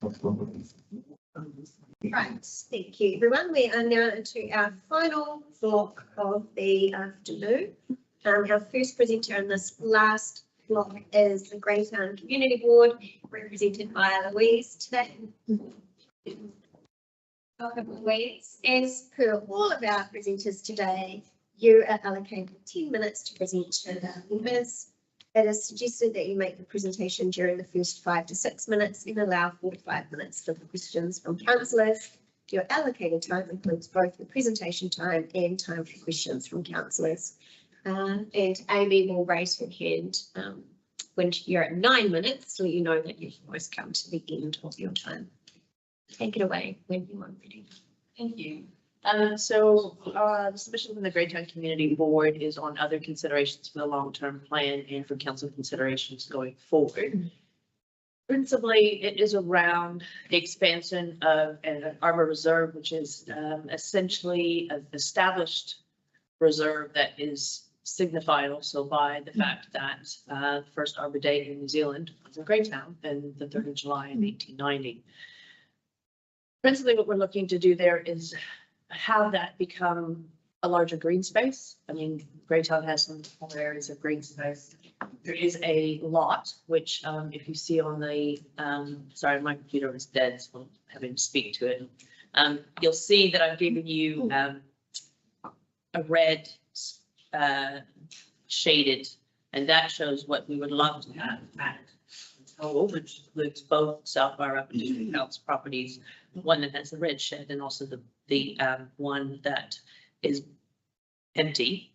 Right, thank you everyone. We are now into our final block of the afternoon. Our first presenter in this last block is the Greytown Community Board, represented by Louise today. Welcome, Louise. As per all of our presenters today, you are allocated 10 minutes to present to the members. It is suggested that you make the presentation during the first 5 to 6 minutes and allow 4 to 5 minutes for questions from councillors. Your allocated time includes both the presentation time and time for questions from councillors. And Amy will raise her hand when you're at 9 minutes, so you know that you've almost come to the end of your time. Take it away when you are ready. Thank you. The submission from the Greytown Community Board is on other considerations for the long-term plan and for council considerations going forward. Principally, it is around the expansion of an arbor reserve, which is essentially an established reserve that is signified also by the fact that the first Arbor Day in New Zealand was in Greytown in the 3rd of July in 1890. Principally, what we're looking to do there is have that become a larger green space. I mean, Greytown has some areas of green space. There is a lot, which if you see on the, sorry, my computer is dead, so I'm having to speak to it. You'll see that I've given you a red shaded, and that shows what we would love to have at total, which includes both South Bar up and House properties, one that has the red shed and also the one that is empty.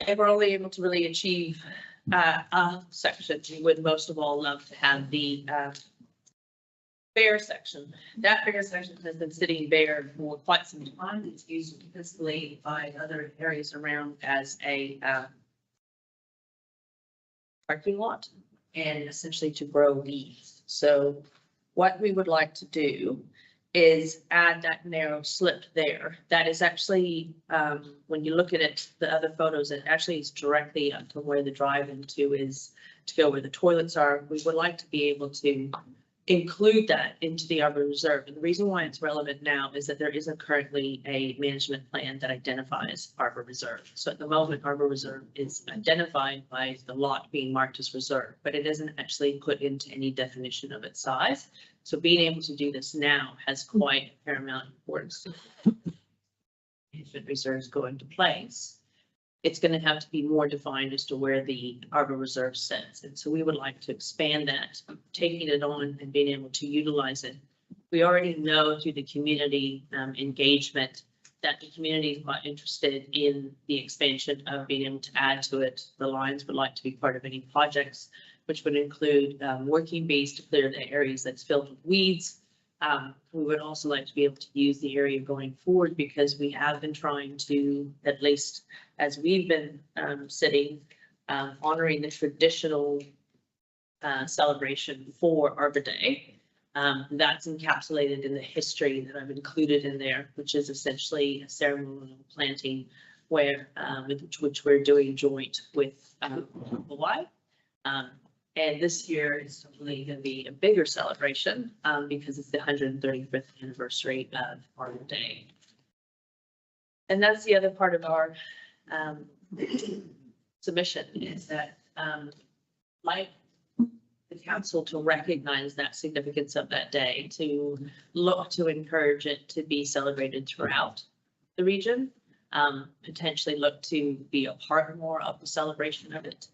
And we're only able to really achieve a section. We would most of all love to have the bare section. That bare section has been sitting bare for quite some time. It's used principally by other areas around as a parking lot and essentially to grow weeds. So what we would like to do is add that narrow slip there. That is actually, when you look at it, the other photos, it actually is directly up to where the drive into is to go where the toilets are. We would like to be able to include that into the Arbor Reserve. And the reason why it's relevant now is that there isn't currently a management plan that identifies Arbor Reserve. So at the moment, Arbor Reserve is identified by the lot being marked as reserve, but it isn't actually put into any definition of its size. So being able to do this now has quite paramount importance. If reserves go into place, it's going to have to be more defined as to where the Arbor Reserve sits. And so we would like to expand that, taking it on and being able to utilize it. We already know through the community engagement that the community is quite interested in the expansion of being able to add to it. The Lions would like to be part of any projects, which would include working bees to clear the areas that's filled with weeds. We would also like to be able to use the area going forward because we have been trying to, at least as we've been sitting, honoring the traditional celebration for Arbor Day. That's encapsulated in the history that I've included in there, which is essentially a ceremonial planting where which we're doing joint with Hawaii. And this year is hopefully going to be a bigger celebration because it's the 135th anniversary of Arbor Day. And that's the other part of our submission is that like the council to recognize that significance of that day, to look to encourage it to be celebrated throughout the region, potentially look to be a part more of the celebration of it.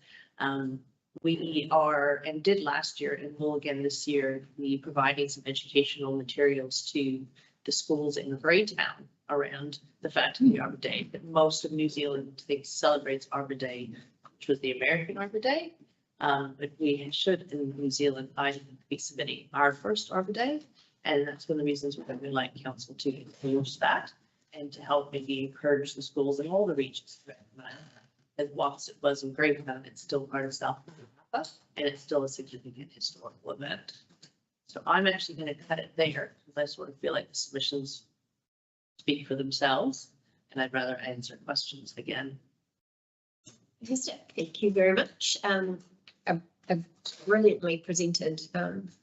We are, and did last year, and will again this year, be providing some educational materials to the schools in Greytown around the fact of the Arbor Day. That most of New Zealand thinks celebrates Arbor Day, which was the American Arbor Day. But we should in New Zealand, be submitting our first Arbor Day. And that's one of the reasons we're going to like council to encourage that and to help maybe encourage the schools in all the regions. As whilst it was in Greytown, it's still part of South Africa, and it's still a significant historical event. So I'm actually going to cut it there because I sort of feel like the submissions speak for themselves, and I'd rather answer questions again. Fantastic. Thank you very much. a brilliantly presented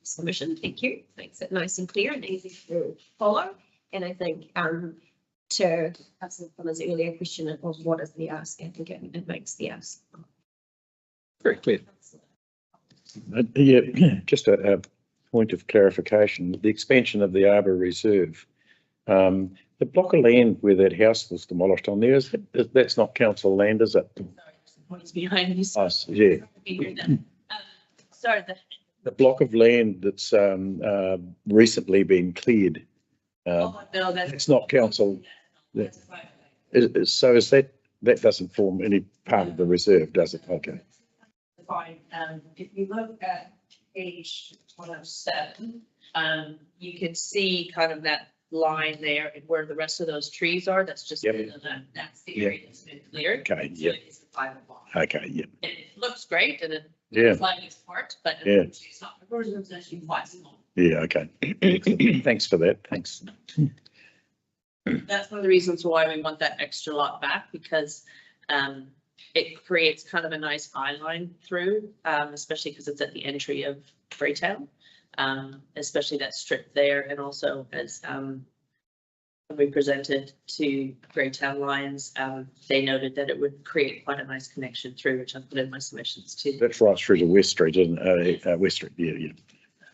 submission. Thank you. Makes it nice and clear and easy to follow. And I think to Councillor Fuller's earlier question of what is the ask, I think it makes the ask. Very clear. Yeah, just a point of clarification. The expansion of the Arbour Reserve. The block of land where that house was demolished on there, that's not council land, is it? Points behind you. Us, yeah. Sorry, The block of land that's recently been cleared. no, that's. It's not council. So is that doesn't form any part of the reserve, does it? Okay. Fine. If you look at page 107, you can see kind of that line there and where the rest of those trees are. That's just, Yep. that's the area that's been cleared. Okay, So yeah. it's a private lot. Okay, yeah. It looks great and it Yeah. looks like it's part, but Yeah. it's not. The version is actually quite small. Yeah, okay. Thanks for that. Thanks. That's one of the reasons why we want that extra lot back, because it creates kind of a nice eye line through, especially because it's at the entry of Greytown. Especially that strip there, and also as when we presented to Greytown Lions, they noted that it would create quite a nice connection through, which I put in my submissions too. That's right through to West Street, isn't it? West Street, yeah, yeah.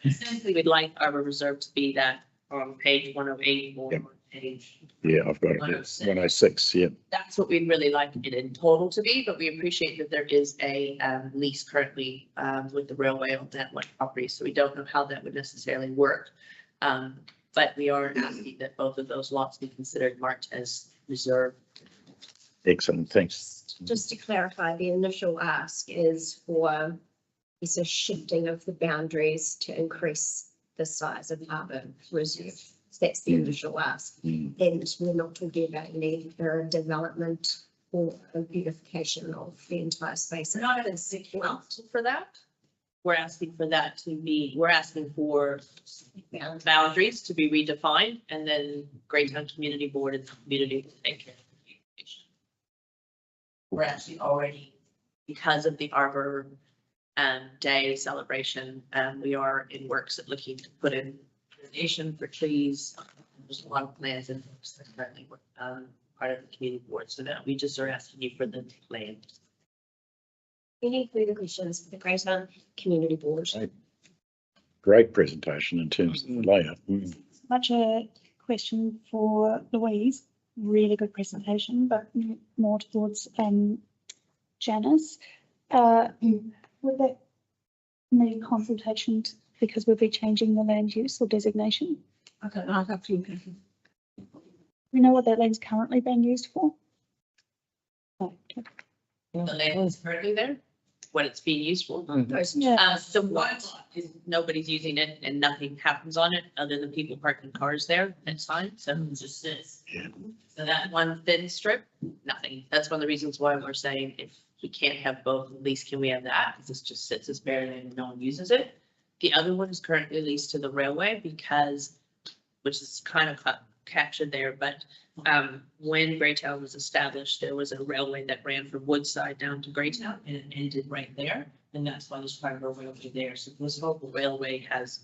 Essentially, we'd like Arbor Reserve to be that on page 108 or Yep. on page. Yeah, I've got it. 106, yeah. That's what we'd really like it in total to be, but we appreciate that there is a lease currently with the railway on that one property, so we don't know how that would necessarily work. But we are asking that both of those lots be considered marked as reserve. Excellent, thanks. Just to clarify, the initial ask is for it's a shifting of the boundaries to increase the size of Harbour Reserve. That's the initial ask. And we're not talking about any development or beautification of the entire space. We're not asking for that. We're asking for that to be, we're asking for boundaries to be redefined, and then Greytown Community Board and the community will take care of the beautification. We're actually already, because of the Arbor Day celebration, we are in works at looking to put in irrigation for trees. There's a lot of plans and folks that currently work part of the community board, so that we just are asking you for the land. Any further questions for the Greytown Community Board? Great presentation in terms of the layout. Much a question for Louise. Really good presentation, but more towards Janice. Would that need consultation because we'll be changing the land use or designation? Okay, I'll have to. We know what that land's currently being used for? No. The land is currently there, what it's being used for. Yeah. So one lot is nobody's using it and nothing happens on it other than people parking cars there. That's fine. So it just sits. Yeah. So that one thin strip, nothing. That's one of the reasons why we're saying if we can't have both, at least can we have that? Because this just sits as bare land and no one uses it. The other one is currently leased to the railway because, which is kind of captured there, but when Greytown was established, there was a railway that ran from Woodside down to Greytown and it ended right there. And that's why there's part of a railway there. So this local railway has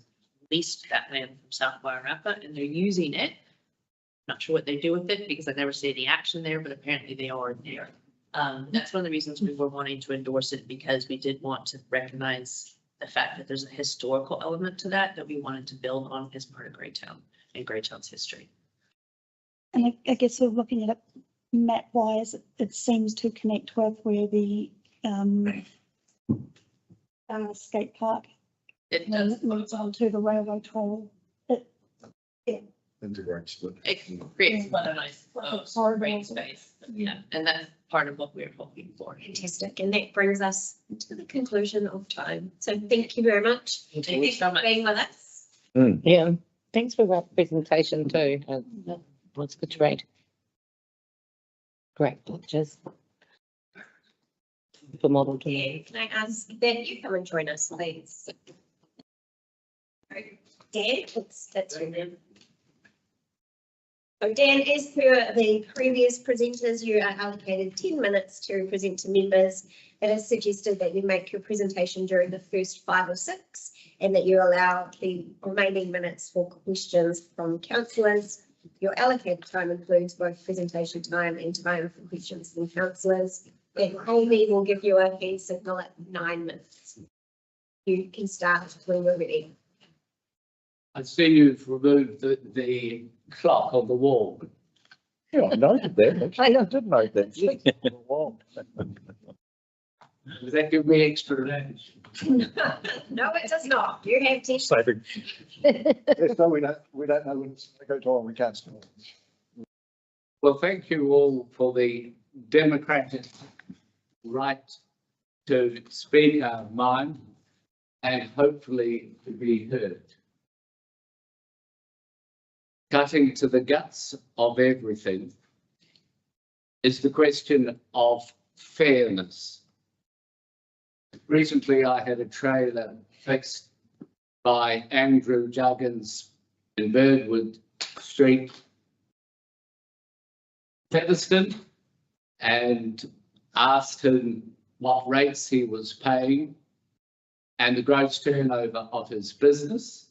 leased that land from South Wairarapa and they're using it. Not sure what they do with it because I never see any action there, but apparently they are there. That's one of the reasons we were wanting to endorse it, because we did want to recognize the fact that there's a historical element to that we wanted to build on as part of Greytown and Greytown's history. And I guess sort of looking at it map wise, it seems to connect with where the skate park It does. leads on to the railway trail. It creates quite a nice green space. Yeah. And that's part of what we're hoping for. Fantastic. And that brings us to the conclusion of time. So thank you very much. Thank you so much. For being with us. Yeah, thanks for that presentation too. That was good to read. Great pictures. For model to Yeah, me. can I ask that you come and join us, please? Dan, that's your name. So Dan, as per the previous presenters, you are allocated 10 minutes to present to members. It is suggested that you make your presentation during the first 5 or 6 and that you allow the remaining minutes for questions from councillors. Your allocated time includes both presentation time and time for questions from councillors. And Amy will give you a hand signal at 9 minutes. You can start when you're ready. I see you've removed the clock on the wall. Yeah, I noted that. I know. I did note that. Wow. Does that give me extra range? No, it does not. You have 10. Saving. Yes, no, we don't know when it's going to go on, we can't stop. Well, thank you all for the democratic right to speak our mind and hopefully to be heard. Cutting to the guts of everything is the question of fairness. Recently, I had a trailer fixed by Andrew Juggins in Birdwood Street, Featherston, and asked him what rates he was paying and the gross turnover of his business.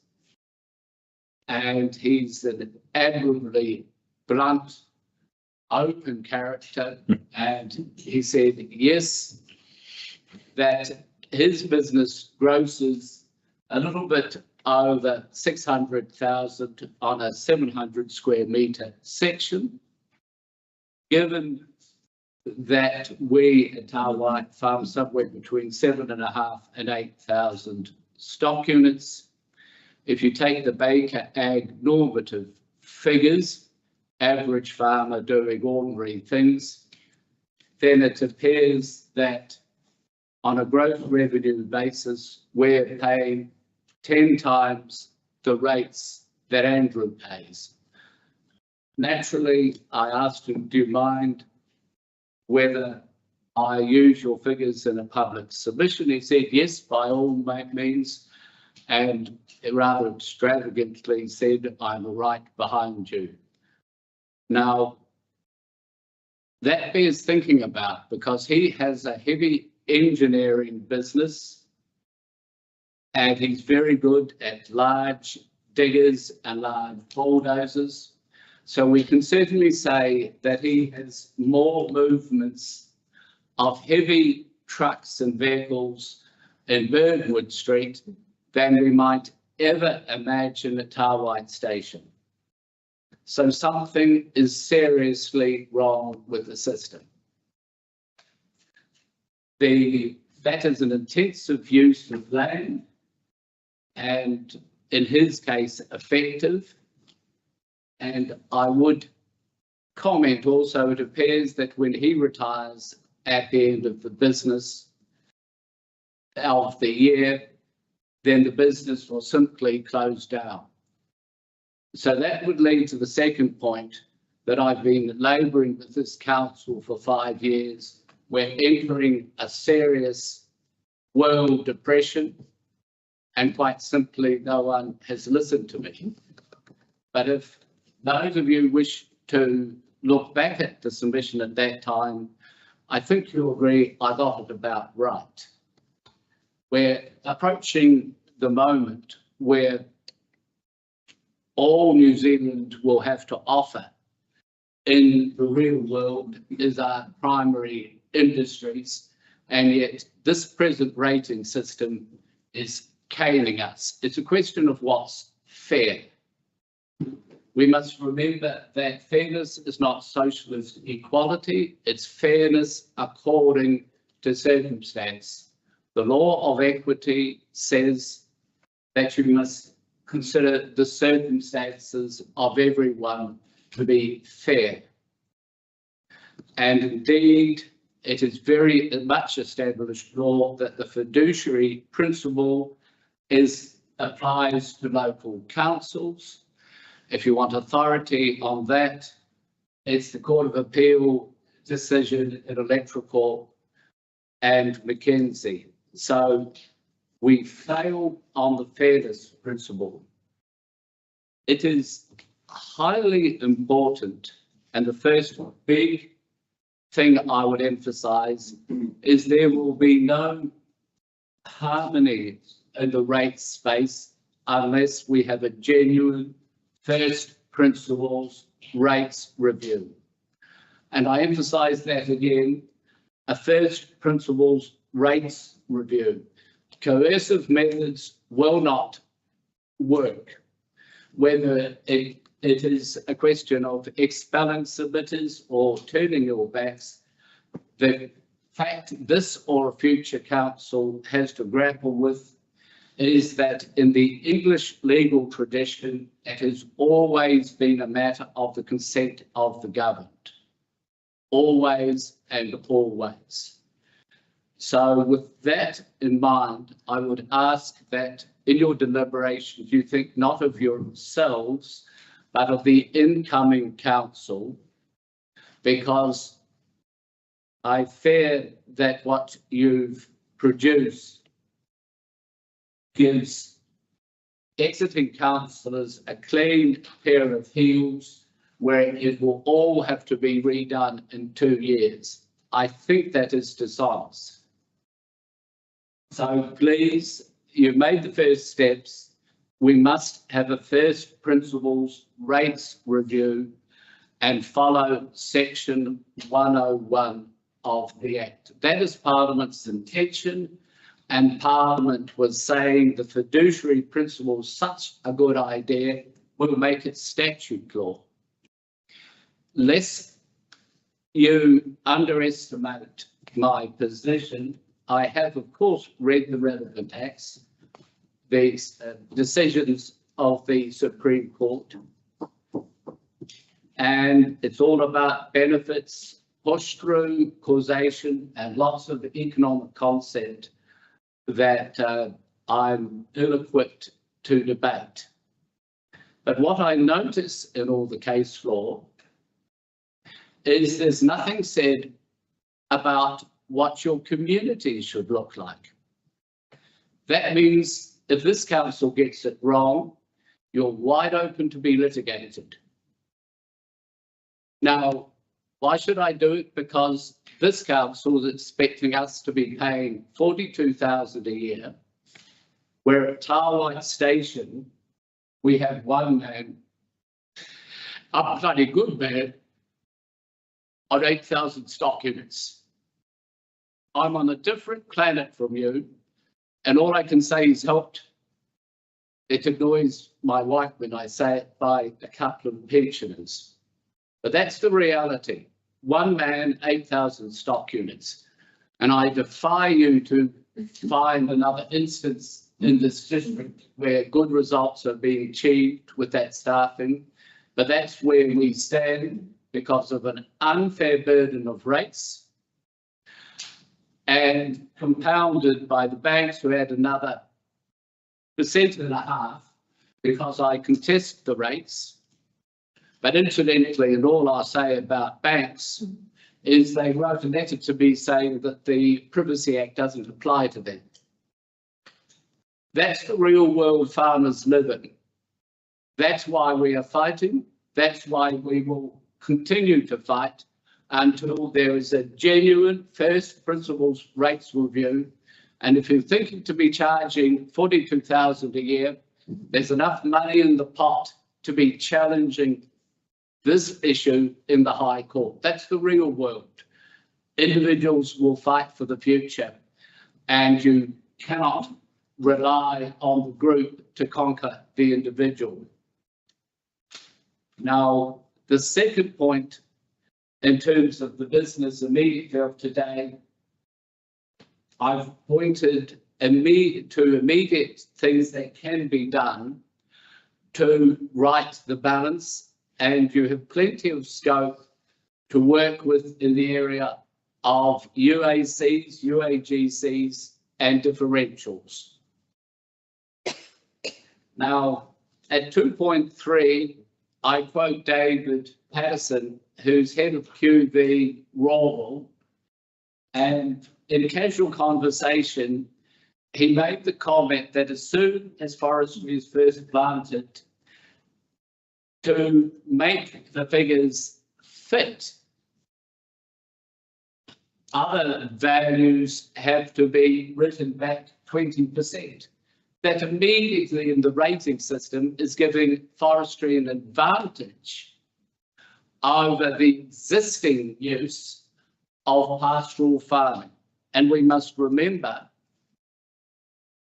And he's an admirably blunt, open character. And he said, yes, that his business grosses a little bit over 600,000 on a 700 square metre section. Given that we at Tarwhite farm somewhere between 7,500 and 8,000 stock units, if you take the Baker Ag normative figures, average farmer doing ordinary things, then it appears that on a gross revenue basis, we're paying 10 times the rates that Andrew pays. Naturally, I asked him, do you mind whether I use your figures in a public submission? He said, yes, by all means. And rather extravagantly said, I'm right behind you. Now, that bears thinking about because he has a heavy engineering business and he's very good at large diggers and large bulldozers. So we can certainly say that he has more movements of heavy trucks and vehicles in Birdwood Street than we might ever imagine at Tarwhite Station. So something is seriously wrong with the system. That is an intensive use of land and in his case effective. And I would comment also, it appears that when he retires at the end of the business of the year, then the business will simply close down. So that would lead to the second point that I've been labouring with this council for 5 years. We're entering a serious world depression and quite simply no one has listened to me. But if those of you wish to look back at the submission at that time, I think you'll agree I got it about right. We're approaching the moment where all New Zealand will have to offer in the real world is our primary industries, and yet this present rating system is caning us. It's a question of what's fair. We must remember that fairness is not socialist equality, it's fairness according to circumstance. The law of equity says that you must consider the circumstances of everyone to be fair. And indeed, it is very much established law that the fiduciary principle applies to local councils. If you want authority on that, it's the Court of Appeal decision in Electrical and Mackenzie. So we fail on the fairness principle. It is highly important, and the first big thing I would emphasize is there will be no harmony in the rate space unless we have a genuine first principles rates review. And I emphasize that again, a first principles rates review. Coercive methods will not work, whether it is a question of expelling submitters or turning your backs. The fact this or a future council has to grapple with is that in the English legal tradition, it has always been a matter of the consent of the governed. Always and always. So with that in mind, I would ask that in your deliberations, you think not of yourselves, but of the incoming council, because I fear that what you've produced gives exiting councillors a clean pair of heels where it will all have to be redone in 2 years. I think that is dishonest. So please, you've made the first steps. We must have a first principles rates review and follow section 101 of the Act. That is Parliament's intention, and Parliament was saying the fiduciary principle is such a good idea, we'll make it statute law. Lest you underestimate my position, I have, of course, read the relevant acts, the decisions of the Supreme Court, and it's all about benefits, push through, causation, and lots of economic concept that I'm ill-equipped to debate. But what I notice in all the case law is there's nothing said about what your community should look like. That means if this council gets it wrong, you're wide open to be litigated. Now, why should I do it? Because this council is expecting us to be paying $42,000 a year, where at Tarwhite Station, we have one man, a bloody good man, on 8,000 stock units. I'm on a different planet from you, and all I can say is helped. It annoys my wife when I say it by a couple of pensioners. But that's the reality. One man, 8,000 stock units. And I defy you to find another instance in this district where good results are being achieved with that staffing. But that's where we stand because of an unfair burden of rates and compounded by the banks who had another 1.5% because I contest the rates. But incidentally, and all I'll say about banks is they wrote a letter to me saying that the Privacy Act doesn't apply to them. That's the real world farmers live in. That's why we are fighting. That's why we will continue to fight until there is a genuine first principles rates review. And if you're thinking to be charging $42,000 a year, there's enough money in the pot to be challenging this issue in the High Court. That's the real world. Individuals will fight for the future, and you cannot rely on the group to conquer the individual. Now, the second point in terms of the business immediately of today, I've pointed to immediate things that can be done to right the balance, and you have plenty of scope to work with in the area of UACs, UAGCs, and differentials. Now, at 2.3, I quote David Patterson, who's head of QV Rawell, and in casual conversation, he made the comment that as soon as forestry is first planted, to make the figures fit, other values have to be written back 20%. That immediately in the rating system is giving forestry an advantage over the existing use of pastoral farming. And we must remember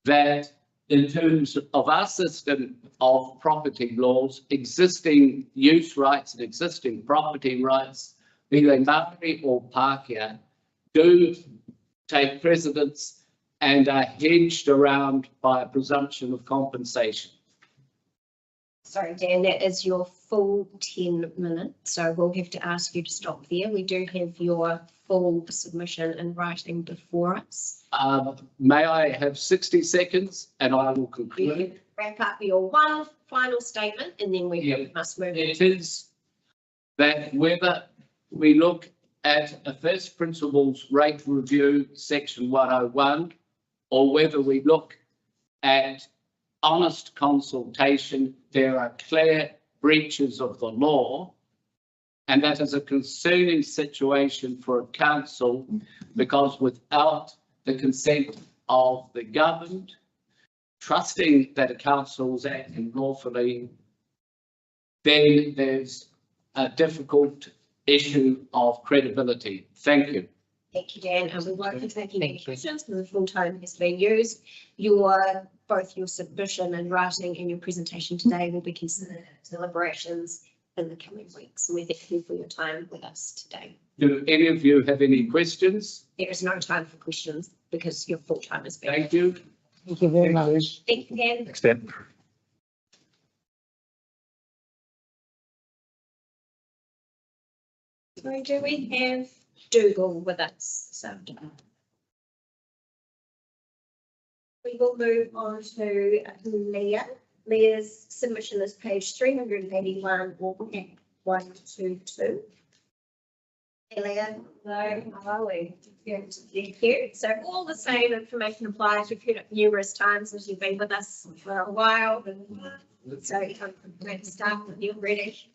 that in terms of our system of property laws, existing use rights and existing property rights, be they Maori or Pākehā, do take precedence and are hedged around by a presumption of compensation. Sorry, Dan, that is your full 10 minutes, so we'll have to ask you to stop there. We do have your full submission in writing before us. May I have 60 seconds and I will You conclude? can wrap up your one final statement and then we Yeah. must move on. It is that whether we look at a first principles rate review, section 101, or whether we look at honest consultation, there are clear breaches of the law. And that is a concerning situation for a council, because without the consent of the governed, trusting that a council is acting lawfully, then there's a difficult issue of credibility. Thank you. Thank you, Dan, and we won't be taking any Thank you. questions because the full time has been used. Both your submission and writing and your presentation today will be considered as deliberations in the coming weeks. We thank you for your time with us today. Do any of you have any questions? There is no time for questions because your full time has been. Thank you. Thank you very much. Thank you, Dan. Thanks, Dan. So do we have Dougal with us this afternoon? We will move on to Leah. Leah's submission is page 381 or 122. Hey Leah. Hello, how are we? Good. Thank you. So all the same information applies. We've heard it numerous times as you've been with us for a while. So I'm going to start with you, British.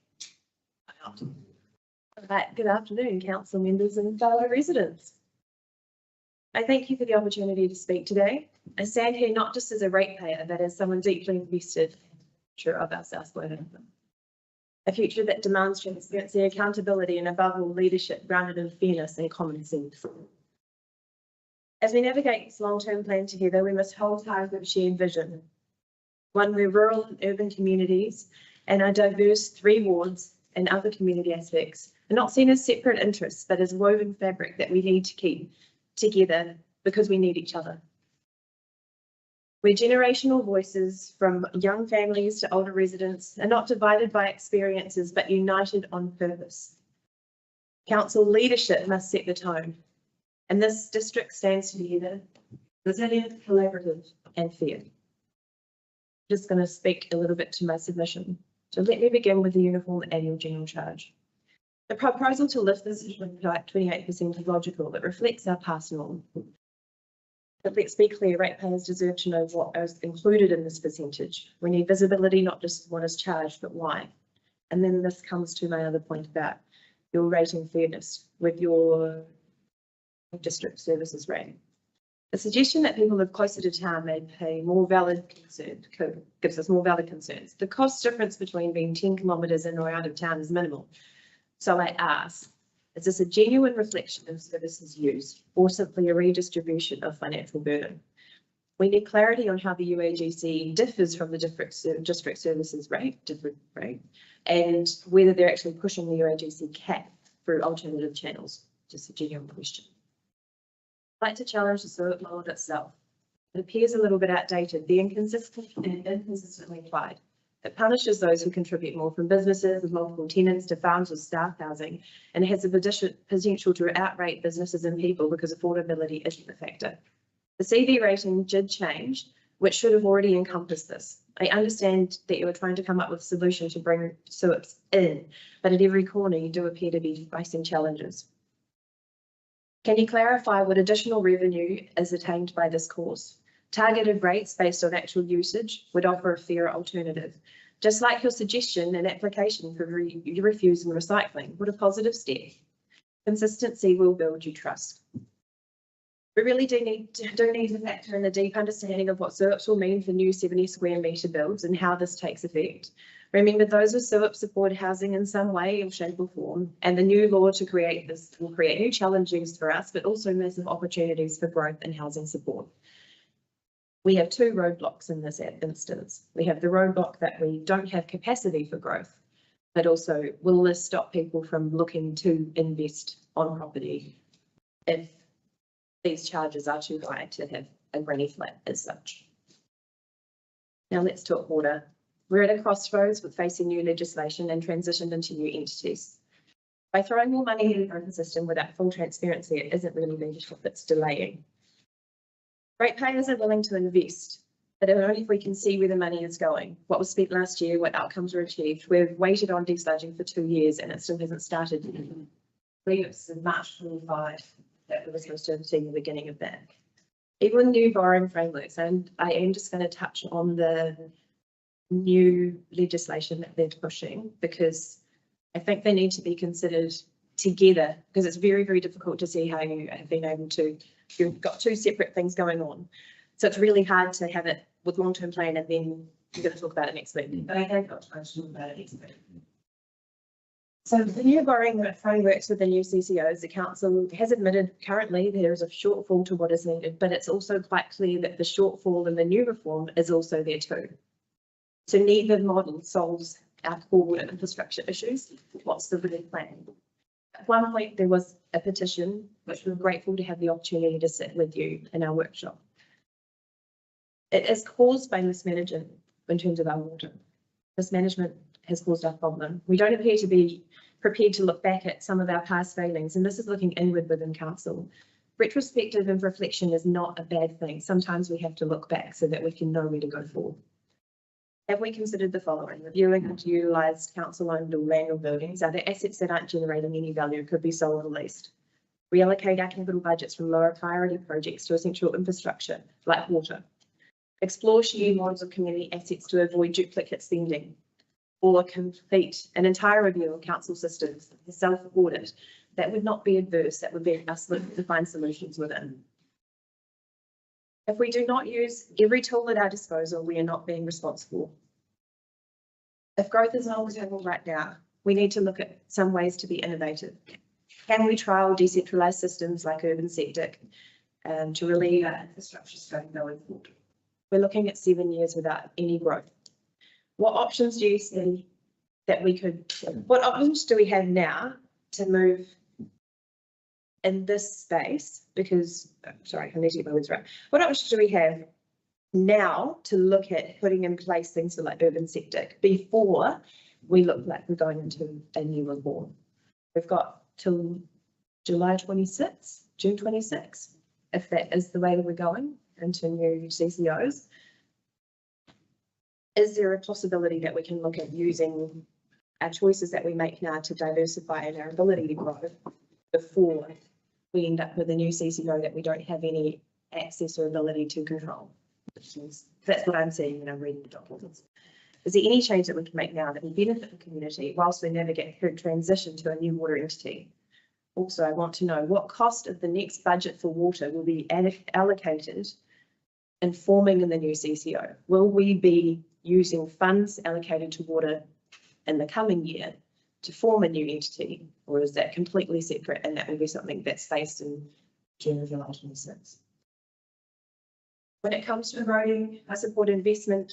Right, good afternoon, council members and fellow residents. I thank you for the opportunity to speak today. I stand here not just as a ratepayer, but as someone deeply invested in the future of our South Wellington. A future that demands transparency, accountability, and above all, leadership grounded in fairness and common sense. As we navigate this long-term plan together, we must hold tight with a shared vision. One where rural and urban communities and our diverse 3 wards and other community aspects are not seen as separate interests, but as a woven fabric that we need to keep together because we need each other. Where generational voices from young families to older residents are not divided by experiences, but united on purpose. Council leadership must set the tone, and this district stands together, resilient, collaborative, and fair. I'm just going to speak a little bit to my submission. So let me begin with the uniform annual general charge. The proposal to lift this to 28% is logical. It reflects our past norm. But let's be clear, ratepayers deserve to know what is included in this percentage. We need visibility, not just what is charged, but why. And then this comes to my other point about your rating fairness with your district services rating. The suggestion that people live closer to town may pay more valid concern, gives us more valid concerns. The cost difference between being 10 kilometres in or out of town is minimal. So I ask, is this a genuine reflection of services used or simply a redistribution of financial burden? We need clarity on how the UAGC differs from the district services rate, and whether they're actually pushing the UAGC cap through alternative channels. Just a genuine question. I'd like to challenge the SIRP model itself. It appears a little bit outdated, the inconsistent and inconsistently applied. It punishes those who contribute more, from businesses with multiple tenants to farms with staff housing, and it has the potential to outrate businesses and people because affordability isn't a factor. The CV rating did change, which should have already encompassed this. I understand that you are trying to come up with a solution to bring SIRPs in, but at every corner you do appear to be facing challenges. Can you clarify what additional revenue is attained by this course? Targeted rates based on actual usage would offer a fairer alternative. Just like your suggestion and application for refuse and recycling, what a positive step. Consistency will build you trust. We really do need to factor in a deep understanding of what SURPs will mean for new 70 square metre builds and how this takes effect. Remember, those with SURPs support housing in some way or shape or form, and the new law to create this will create new challenges for us, but also massive opportunities for growth and housing support. We have two roadblocks in this instance. We have the roadblock that we don't have capacity for growth, but also will this stop people from looking to invest on property if these charges are too high to have a granny flat as such. Now let's talk water. We're at a crossroads with facing new legislation and transitioned into new entities. By throwing more money into the open system without full transparency, it isn't really leadership, it's delaying. Ratepayers are willing to invest, but only if we can see where the money is going, what was spent last year, what outcomes were achieved. We've waited on desludging for 2 years and it still hasn't started. I believe it's in March 25 that we were supposed to have seen the beginning of that. Even new borrowing frameworks, and I am just going to touch on the new legislation that they're pushing because I think they need to be considered together because it's very, very difficult to see how you have been able to, you've got two separate things going on. So it's really hard to have it with long-term plan and then you're going to talk about it next week. But I have got time to talk about it next week. So the new borrowing frameworks with the new CCOs, the council has admitted currently there is a shortfall to what is needed, but it's also quite clear that the shortfall in the new reform is also there too. So neither model solves our core water infrastructure issues. What's the real plan? At one point, there was a petition, which we're grateful to have the opportunity to sit with you in our workshop. It is caused by mismanagement in terms of our water. Mismanagement has caused our problem. We don't appear to be prepared to look back at some of our past failings, and this is looking inward within council. Retrospective and reflection is not a bad thing. Sometimes we have to look back so that we can know where to go forward. Have we considered the following? Reviewing underutilised council-owned or landfill buildings? Are there assets that aren't generating any value, could be sold or leased? Reallocate our capital budgets from lower priority projects to essential infrastructure like water. Explore shared models of community assets to avoid duplicate spending. Or complete an entire review of council systems, the self-audit. That would not be adverse, that would be us looking to find solutions within. If we do not use every tool at our disposal, we are not being responsible. If growth is on the table right now, we need to look at some ways to be innovative. Can we trial decentralised systems like urban septic to relieve our infrastructure strain going forward? We're looking at 7 years without any growth. What options do you see that we could, what options do we have now to move in this space? Because, sorry, I need to get my words right. What options do we have now to look at putting in place things like urban septic before we look like we're going into a new reform? We've got till July 26, June 26, if that is the way that we're going into new CCOs. Is there a possibility that we can look at using our choices that we make now to diversify in our ability to grow before we end up with a new CCO that we don't have any access or ability to control? That's what I'm seeing when I'm reading the documents. Is there any change that we can make now that will benefit the community whilst we navigate through transition to a new water entity? Also, I want to know what cost of the next budget for water will be allocated in forming in the new CCO. Will we be using funds allocated to water in the coming year to form a new entity, or is that completely separate and that will be something that's faced in June of July 26? When it comes to eroding, I support investment,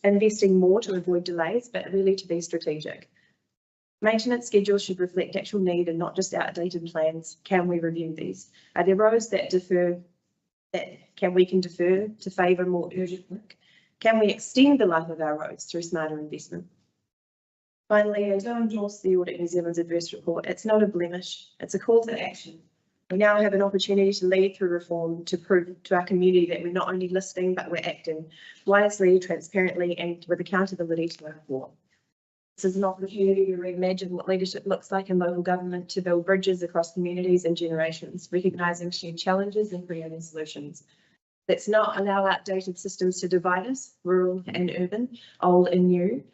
investing more to avoid delays, but really to be strategic. Maintenance schedules should reflect actual need and not just outdated plans. Can we review these? Are there roads that defer, that we can defer to favour more urgent work? Can we extend the life of our roads through smarter investment? Finally, I don't endorse the Audit New Zealand's adverse report. It's not a blemish, it's a call to action. We now have an opportunity to lead through reform to prove to our community that we're not only listening, but we're acting wisely, transparently, and with accountability to our core. This is an opportunity to reimagine what leadership looks like in local government, to build bridges across communities and generations, recognising shared challenges and creating solutions. Let's not allow outdated systems to divide us, rural and urban, old and new,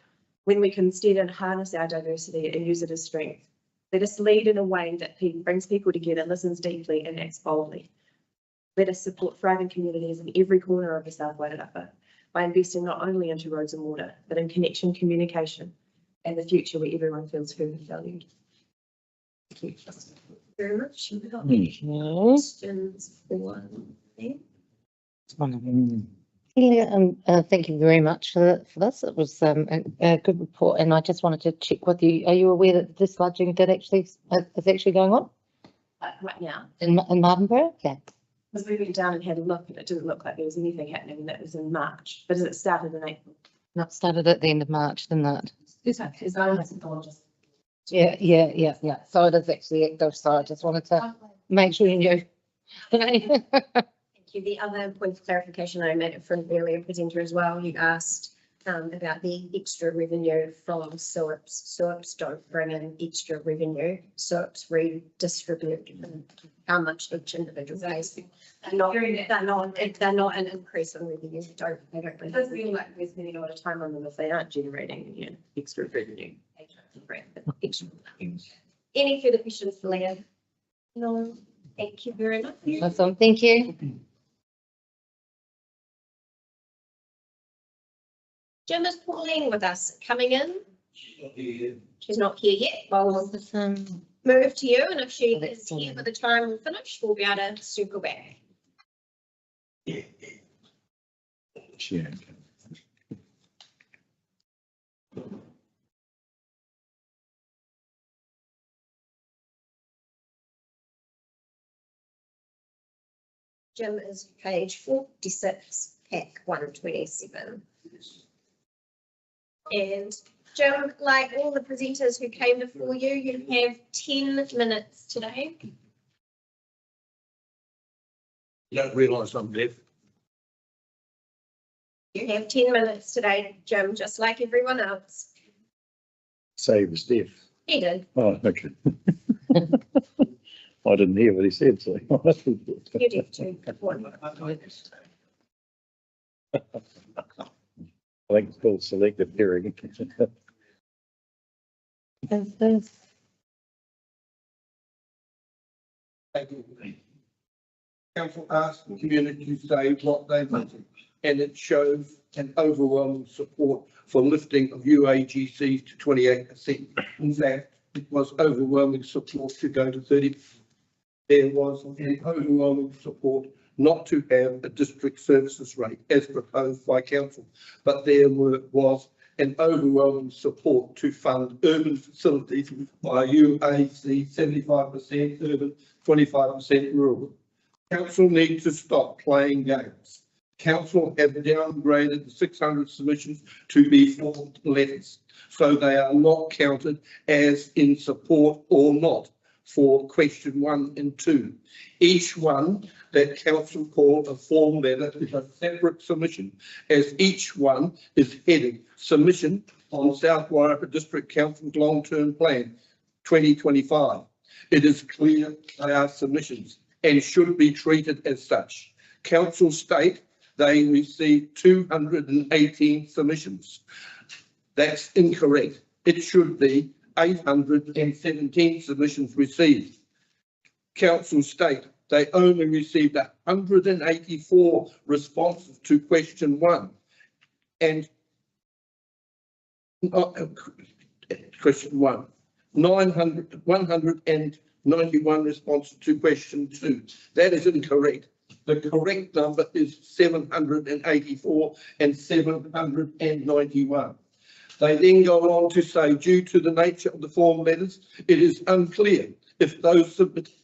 when we can instead harness our diversity and use it as strength. Let us lead in a way that brings people together, listens deeply and acts boldly. Let us support thriving communities in every corner of the South Wairarapa by investing not only into roads and water, but in connection, communication, and the future where everyone feels heard and valued. Thank you very much. Okay. Questions for them? Yeah, thank you very much for this. It was a good report, and I just wanted to check with you. Are you aware that the sludging is actually going on Right now, in Martinborough? Yeah. because we went down and had a look, and it didn't look like there was anything happening, and that was in March, but it started in April. That started at the end of March, didn't it? It's Yeah. So it is actually active. So I just wanted to make sure you knew. Thank you. The other point of clarification I made from the earlier presenter as well, you asked about the extra revenue from SOAPs. SOAPs don't bring in extra revenue. SOAPs redistribute how much each individual pays. They're not an increase in revenue. They don't bring It doesn't mean like we're spending a lot of time on them if they aren't generating extra revenue. extra. Any further questions for Leah? No. Thank you very much. Awesome. Thank you. Jim is Pauline with us coming in. She's not here yet. Well, we'll move to you, and if she is here by the time we finish, we'll be able to circle back. Yeah. Jim is page 46, pack 127. And Jim, like all the presenters who came before you, you have 10 minutes today. You don't realise I'm deaf. You have 10 minutes today, Jim, just like everyone else. Say he was deaf. He did. Oh, okay. I didn't hear what he said, so. You did too. I think it's called selective hearing. Council asked the community to say what they wanted, and it shows an overwhelming support for lifting of UAGC to 28%. In fact, it was overwhelming support to go to 30%. There was an overwhelming support not to have a district services rate as proposed by council, but there was an overwhelming support to fund urban facilities by UAC 75% urban, 25% rural. Council needs to stop playing games. Council have downgraded the 600 submissions to be formed letters, so they are not counted as in support or not for question 1 and 2. Each one that council called a form letter is a separate submission, as each one is heading submission on South Wairarapa District Council's long-term plan 2025. It is clear they are submissions and should be treated as such. Council state they received 218 submissions. That's incorrect. It should be 817 submissions received. Council state they only received 184 responses to question 1 and question 1, 191 responses to question 2. That is incorrect. The correct number is 784 and 791. They then go on to say, due to the nature of the form letters, it is unclear if those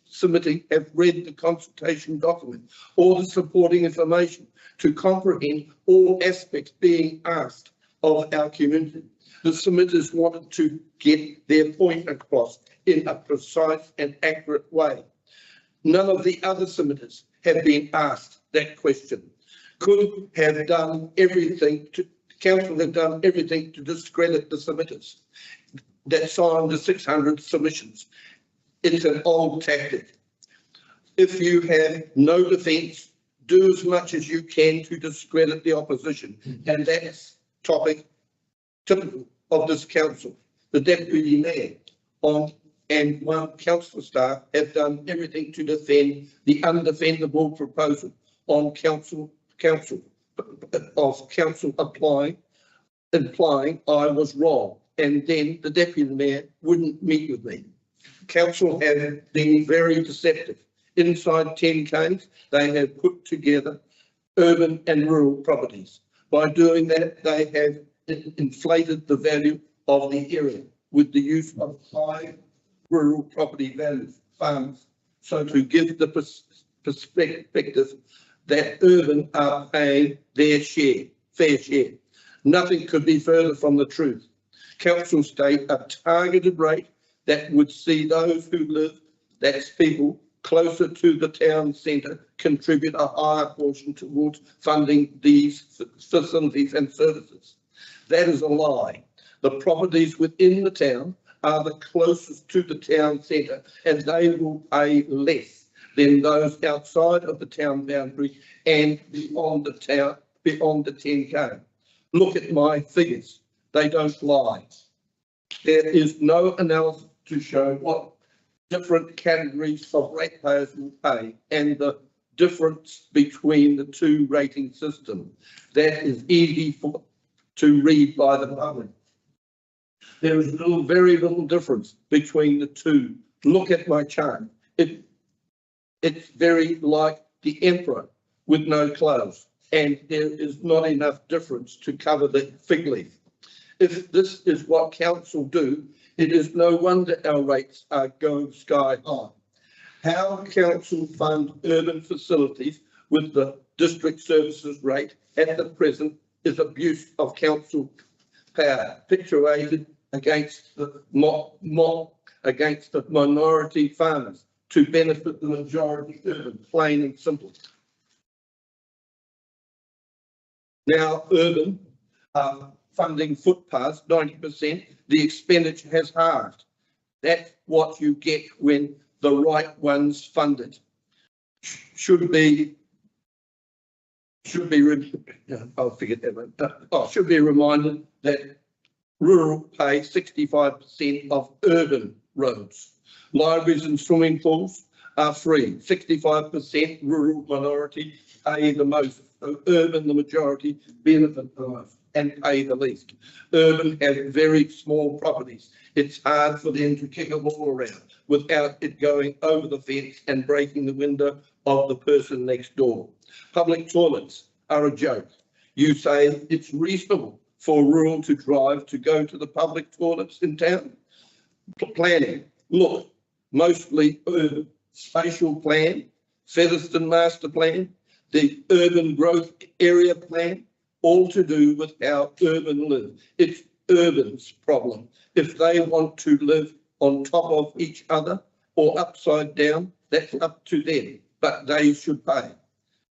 submitting have read the consultation document or the supporting information to comprehend all aspects being asked of our community. The submitters wanted to get their point across in a precise and accurate way. None of the other submitters have been asked that question. Could have done everything to council have done everything to discredit the submitters that signed the 600 submissions. It's an old tactic. If you have no defence, do as much as you can to discredit the opposition. And that's topic typical of this council. The deputy mayor and one council staff have done everything to defend the undefendable proposal on council implying I was wrong. And then the deputy mayor wouldn't meet with me. Council have been very deceptive. Inside 10Ks, they have put together urban and rural properties. By doing that, they have inflated the value of the area with the use of high rural property values, farms. So to give the perspective that urban are paying their fair share. Nothing could be further from the truth. Council state a targeted rate that would see those who live, that's people closer to the town centre, contribute a higher portion towards funding these facilities and services. That is a lie. The properties within the town are the closest to the town centre, and they will pay less than those outside of the town boundary and beyond the 10K. Look at my figures. They don't lie. There is no analysis to show what different categories of ratepayers will pay and the difference between the two rating systems. That is easy to read by the public. There is very little difference between the two. Look at my chart. It's very like the emperor with no clothes, and there is not enough difference to cover the fig leaf. If this is what council do, it is no wonder our rates are going sky high. How council fund urban facilities with the district services rate at the present is abuse of council power, perpetuated against the minority farmers to benefit the majority urban, plain and simple. Now urban funding footpaths, 90%, the expenditure has halved. That's what you get when the right ones fund it. Should be reminded that rural pay 65% of urban roads. Libraries and swimming pools are free. 65% rural minority pay the most. So urban, the majority, benefit the most and pay the least. Urban have very small properties. It's hard for them to kick a ball around without it going over the fence and breaking the window of the person next door. Public toilets are a joke. You say it's reasonable for rural to drive to go to the public toilets in town. Planning, look, mostly urban. Spatial plan, Featherston master plan, the urban growth area plan, all to do with how urban live. It's urban's problem. If they want to live on top of each other or upside down, that's up to them, but they should pay.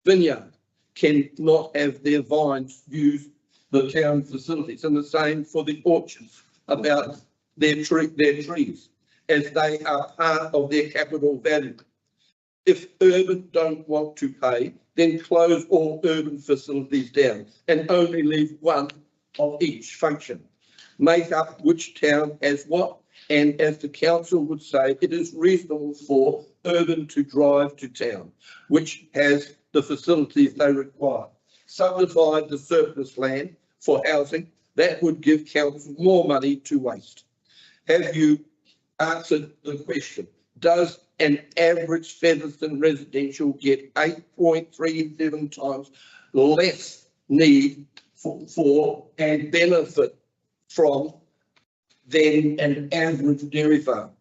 Vineyard cannot have their vines use the town facilities, and the same for the orchards about their trees, as they are part of their capital value. If urban don't want to pay, then close all urban facilities down and only leave one of each function. Make up which town has what, and as the council would say, it is reasonable for urban to drive to town, which has the facilities they require. Subdivide the surplus land for housing, that would give council more money to waste. Have you answered the question? Does an average Featherston residential get 8.37 times less need for and benefit from than an average dairy farm?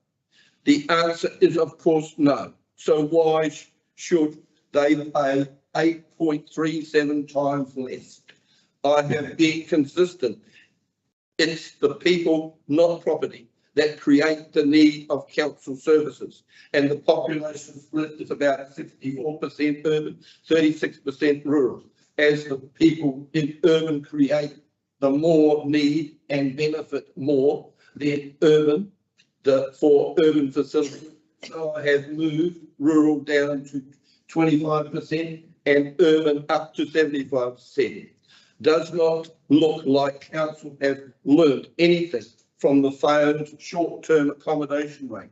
The answer is, of course, no. So why should they pay 8.37 times less? I have been consistent. It's the people, not property, that create the need of council services. And the population split is about 64% urban, 36% rural. As the people in urban create the more need and benefit more than urban, for urban facilities. So I have moved rural down to 25% and urban up to 75%. Does not look like council have learnt anything from the failed short-term accommodation rate.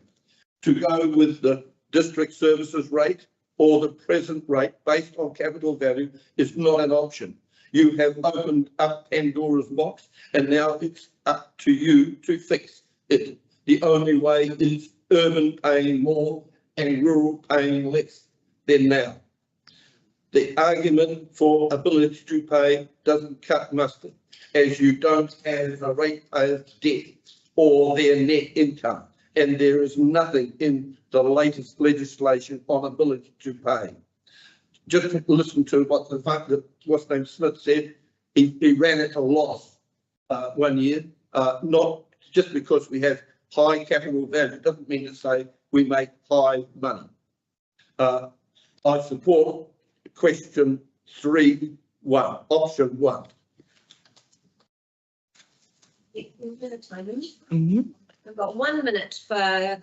To go with the district services rate or the present rate based on capital value is not an option. You have opened up Pandora's box and now it's up to you to fix it. The only way is urban paying more and rural paying less than now. The argument for ability to pay doesn't cut mustard, as you don't have a ratepayer's debt or their net income, and there is nothing in the latest legislation on ability to pay. Just listen to what what's name Smith said. He ran at a loss 1 year, not just because we have high capital value, doesn't mean to say we make high money. I support question 3.1, option 1. We've got 1 minute for a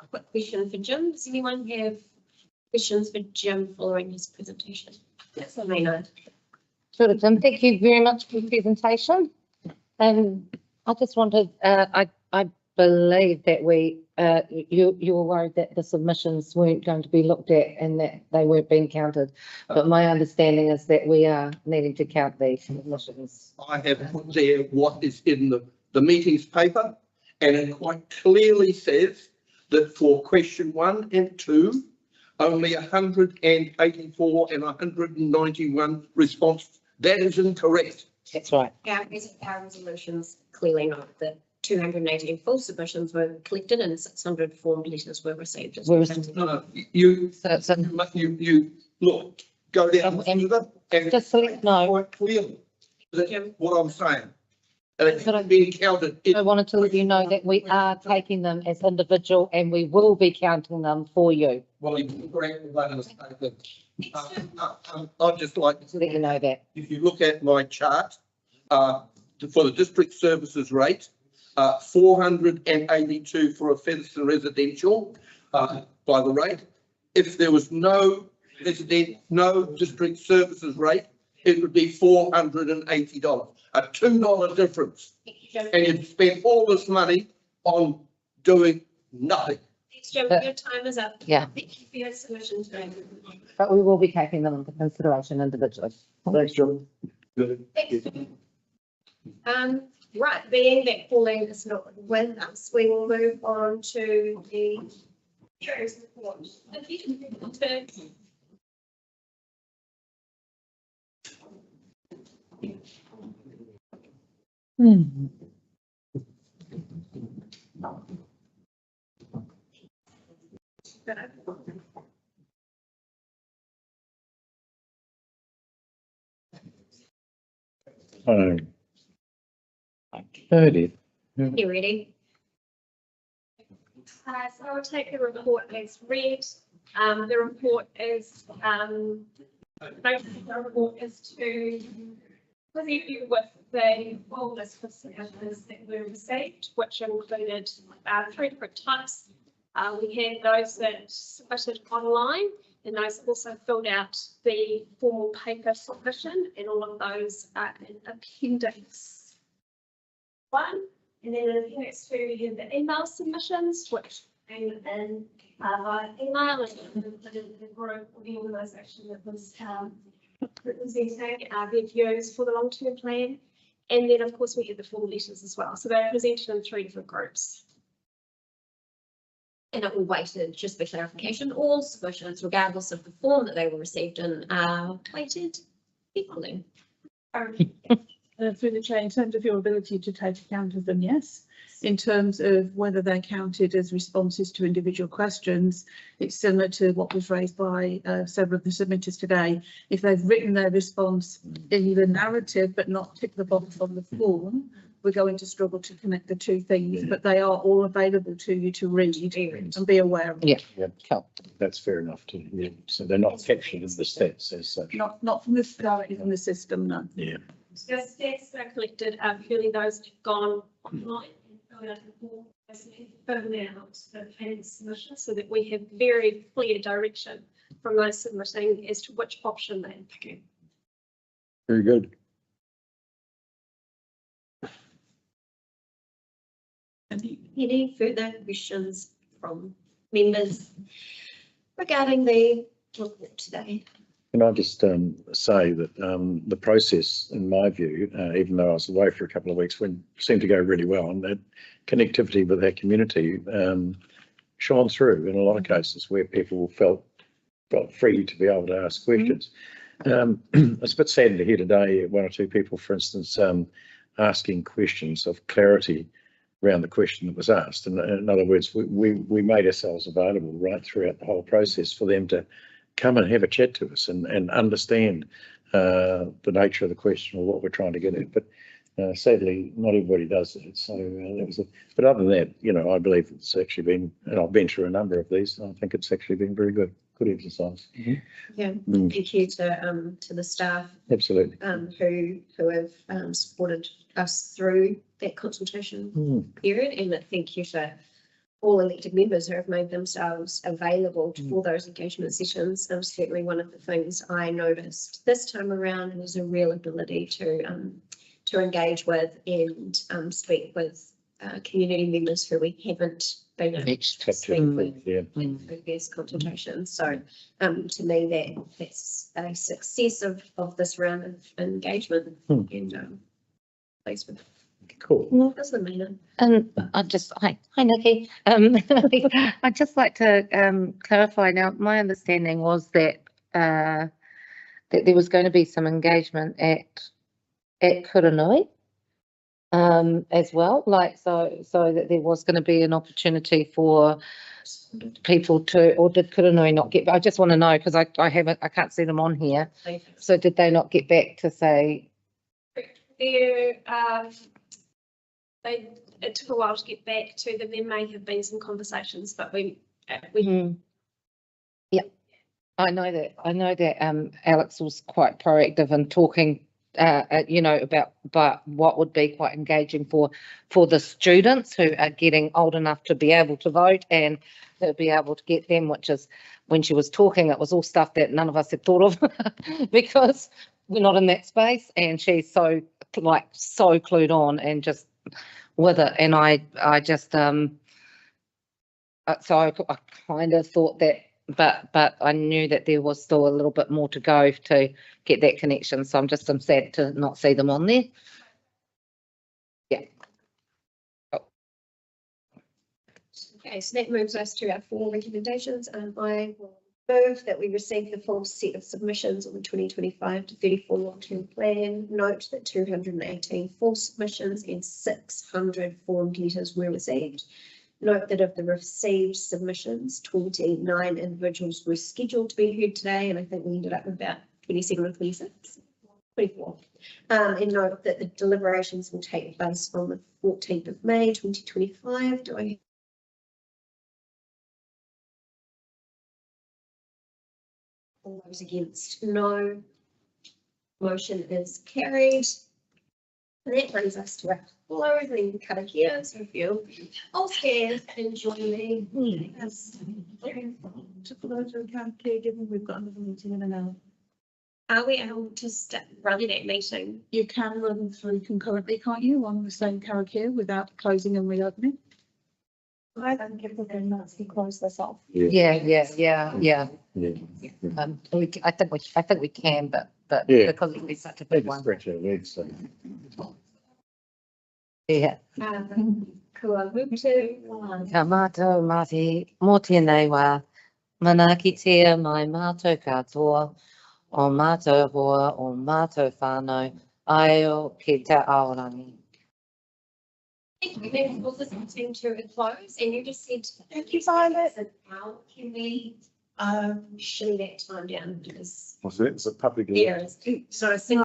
quick question for Jim. Does anyone have questions for Jim following his presentation? That's Elena. Sure, Tim, thank you very much for your presentation. I just wanted, I believe that you were worried that the submissions weren't going to be looked at and that they weren't being counted. But my understanding is that we are needing to count these submissions. I have put there what is in the meetings paper, and it quite clearly says that for question 1 and 2, only 184 and 191 responses. That is incorrect. That's right. Our resolutions clearly note that 218 full submissions were collected and 600 form letters were received. No, you So look, go down And further and just so you know, quite clearly that's what I'm saying. And it's But I- being counted. I wanted to let you know that we are taking them as individual and we will be counting them for you. Well, you can correct that mistake. I'd just like To let you know that. if you look at my chart, for the district services rate, 482 for a Featherston residential, by the rate. If there was no district services rate, it would be $480, a $2 difference. And you've spent all this money on doing nothing. Thanks, Jim. Your time is up. Yeah. Thank you for your submissions. But we will be taking them into consideration individually. Thanks, John. Thanks. Right, being that Pauline is not with us, we will move on to the chair's report. If you can turn. Oh. I heard it. You ready? So I'll take the report as read. The report is, basically the report is to present you with the full list of submissions that were received, which included 3 different types. We had those that submitted online and those also filled out the formal paper submission, and all of those are in appendix 1. And then in appendix 2, we have the email submissions, which came in via email and included the group or the organisation that was representing our views for the long-term plan. And then, of course, we had the formal letters as well. So they're presented in 3 different groups. And it will weighted, just for clarification, all submissions, regardless of the form that they were received in, are weighted equally. Through the chair, in terms of your ability to take account of them, yes. In terms of whether they're counted as responses to individual questions, it's similar to what was raised by several of the submitters today. If they've written their response in the narrative but not ticked the box on the form, we're going to struggle to connect the two things, but they are all available to you to read and be aware of. Yeah. Yeah, Cool. that's fair enough to, yeah. So they're not captured in the stats as such. Not from the directly from the system, no. Yeah. The stats that are collected are purely those that have gone online and firmly out the planning submission so that we have very clear direction from those submitting as to which option they're picking. Very good. Any further questions from members regarding the report today? Can I just say that the process, in my view, even though I was away for a couple of weeks, seemed to go really well, and that connectivity with our community shone through in a lot of cases where people felt free to be able to ask questions. It's a bit sad to hear today one or two people, for instance, asking questions of clarity around the question that was asked. And in other words, we made ourselves available right throughout the whole process for them to come and have a chat to us and understand the nature of the question or what we're trying to get at. But sadly, not everybody does that. So that was but other than that, I believe it's actually been, and I've been through a number of these, and I think it's actually been very good exercise. Yeah, Mm. thank you to the staff Absolutely. who have supported us through that consultation period, and thank you to all elected members who have made themselves available for those engagement sessions. Certainly one of the things I noticed this time around was a real ability to engage with and speak with community members who we haven't been able to speak with in previous consultations. So to me, that's a success of this round of engagement, and pleased with it. Cool. That's the main. And hi Nikki. I'd just like to clarify now, my understanding was that that there was going to be some engagement at Kuranui as well, like so that there was going to be an opportunity for people to, or did Kuranui not get, I just want to know because I can't see them on here. So did they not get back to say? It took a while to get back to them. There may have been some conversations, but we Yeah, I know that Alex was quite proactive in talking about what would be quite engaging for the students who are getting old enough to be able to vote, and they'll be able to get them, which is, when she was talking, it was all stuff that none of us had thought of because we're not in that space, and she's so clued on and just with it. And I just so I kind of thought that, but I knew that there was still a little bit more to go to get that connection. So I'm sad to not see them on there. Yeah. Okay, so that moves us to our 4 recommendations. I will move that we receive the full set of submissions on the 2025 to 34 long-term plan. Note that 218 full submissions and 600 form letters were received. Note that of the received submissions, 29 individuals were scheduled to be heard today, and I think we ended up with about 27 or 26, 24. And note that the deliberations will take place on the 14th of May, 2025. Do I all those against? No. Motion is carried. And that brings us to our closing karakia. So if you all stand and join me. Yes. For those who can't caregiving, we've got another meeting in an hour. Are we able to run that meeting? You can run them through concurrently, can't you, on the same karakia without closing and reopening? I think if we're going to close this off. Yeah. I think we can, but Yeah. because it'll be such a big one. Stretch our legs, so. Yeah. Kua mutu. Ka mātou mati mō tēnei wā, mana ki tia mai mātou katoa, o mātou hoa, o mātou whānau, ai o ki te aorangi. Thank you. We'll just continue to close, and you just said. Thank you, Violet. How can we shut that time down because What's that? It's a public. there is. So I think